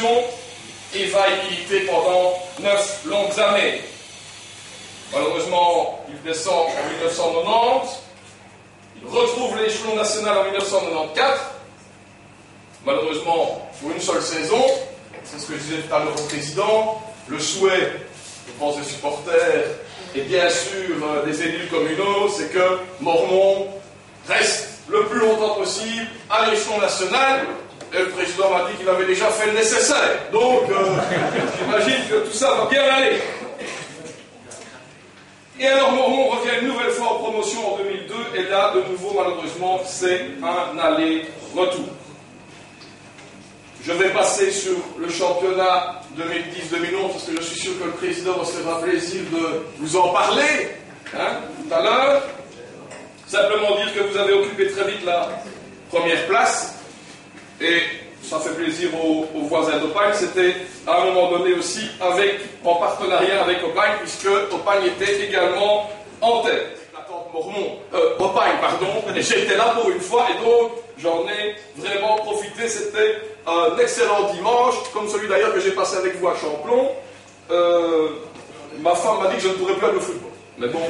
division et va y militer pendant 9 longues années. Malheureusement, il descend en 1990, il retrouve l'échelon national en 1994, malheureusement pour une seule saison. C'est ce que je disais tout à l'heure au président, le souhait, je pense, des supporters et bien sûr des élus communaux, c'est que Mormont reste le plus longtemps possible à l'échelon national. Et le président m'a dit qu'il avait déjà fait le nécessaire. Donc, j'imagine que tout ça va bien aller. Et alors Mormont revient une nouvelle fois en promotion en 2002, et là, de nouveau, malheureusement, c'est un aller-retour. Je vais passer sur le championnat 2010-2011, parce que je suis sûr que le président se fera plaisir de vous en parler, tout à l'heure. Simplement dire que vous avez occupé très vite la première place, et ça fait plaisir aux voisins d'Opagne. C'était à un moment donné aussi en partenariat avec Opagne, puisque Opagne était également en tête. La tante Mormont, Opagne, pardon, et j'étais là pour une fois, et donc j'en ai vraiment profité. C'était un excellent dimanche, comme celui d'ailleurs que j'ai passé avec vous à Champlon. Ma femme m'a dit que je ne pourrais plus aller au football. Mais bon.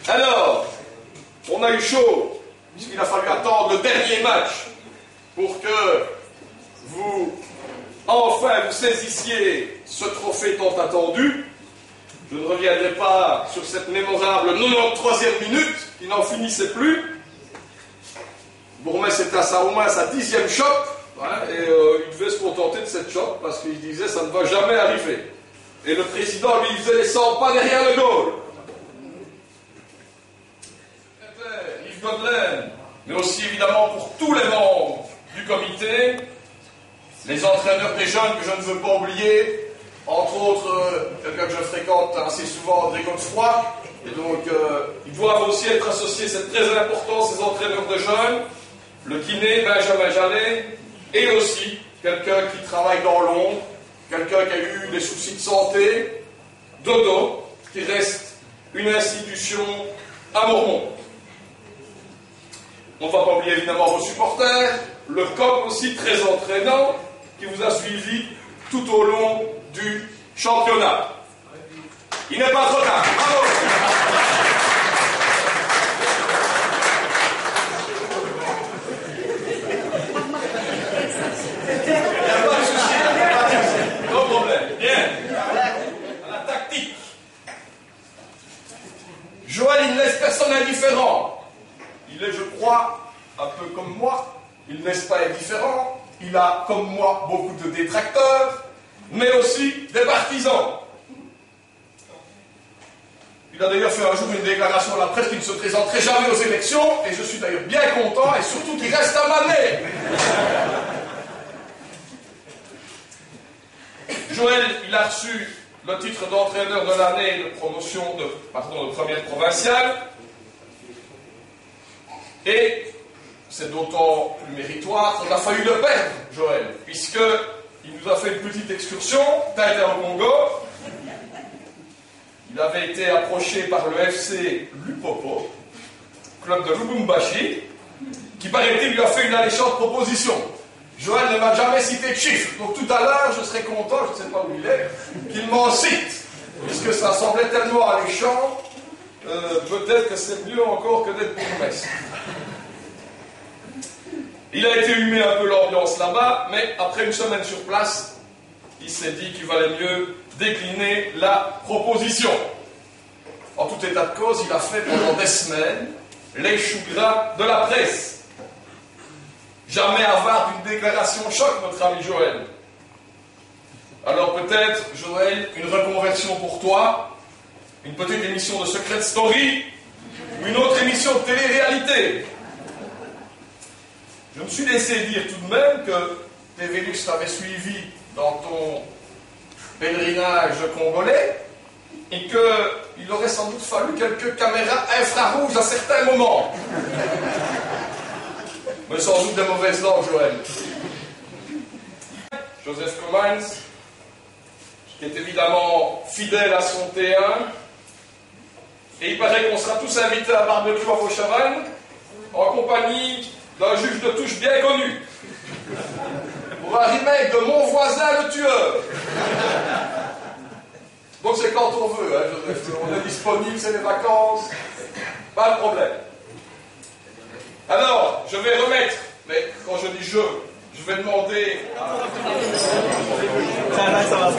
Alors, on a eu chaud, puisqu'il a fallu attendre le dernier match pour que vous, enfin, vous saisissiez ce trophée tant attendu. Je ne reviendrai pas sur cette mémorable 93e minute, qui n'en finissait plus. Bourmès était au moins à sa 10e chope, et il devait se contenter de cette chope, parce qu'il disait ça ne va jamais arriver. Et le président lui faisait les 100 pas derrière le goal. Yves Godelaine, mais aussi évidemment pour tous les membres du comité, les entraîneurs des jeunes que je ne veux pas oublier, entre autres quelqu'un que je fréquente assez souvent, André Godefroy, et donc ils doivent aussi être associés, c'est très important, ces entraîneurs de jeunes, le kiné Benjamin Jallet, et aussi quelqu'un qui travaille dans l'ombre, quelqu'un qui a eu des soucis de santé, Dodo, qui reste une institution à Mormont. On ne va pas oublier évidemment vos supporters, le COP aussi très entraînant, qui vous a suivi tout au long du championnat. Il n'est pas trop tard. Bravo. Il n'y a pas de souci, non problème. Bien. À la tactique. Joël, il ne laisse personne indifférent. Il est, je crois, un peu comme moi, il n'est pas indifférent, il a, comme moi, beaucoup de détracteurs, mais aussi des partisans. Il a d'ailleurs fait un jour une déclaration à la presse qu'il ne se présenterait jamais aux élections, et je suis d'ailleurs bien content, et surtout qu'il reste à Manet. Joël, il a reçu le titre d'entraîneur de l'année de promotion de première provinciale, et c'est d'autant plus méritoire qu'on a failli le perdre, Joël, puisqu'il nous a fait une petite excursion, Tintin au Congo. Il avait été approché par le FC Lupopo, club de Lubumbashi, qui paraît-il lui a fait une alléchante proposition. Joël ne m'a jamais cité de chiffres, donc tout à l'heure je serais content, je ne sais pas où il est, qu'il m'en cite, puisque ça semblait tellement alléchant. Peut-être que c'est mieux encore que d'être bourgmestre. Il a été humé un peu l'ambiance là-bas, mais après une semaine sur place, il s'est dit qu'il valait mieux décliner la proposition. En tout état de cause, il a fait pendant des semaines les choux gras de la presse. Jamais avare d'une déclaration choc, notre ami Joël. Alors peut-être, Joël, une reconversion pour toi, une petite émission de Secret Story, ou une autre émission de télé-réalité. Je me suis laissé dire tout de même que TVLux t'avait suivi dans ton pèlerinage congolais et qu'il aurait sans doute fallu quelques caméras infrarouges à certains moments. Mais sans doute de mauvaises langues, Joël. Joseph Commons, qui est évidemment fidèle à son T1, et il paraît qu'on sera tous invités à barbecue à Fauchavannes en compagnie d'un juge de touche bien connu. Ou un remake de Mon voisin le tueur. Donc c'est quand on veut, hein, Joseph. On est disponible, c'est les vacances. Pas de problème. Alors, je vais remettre, mais quand je dis je vais demander... Ça va se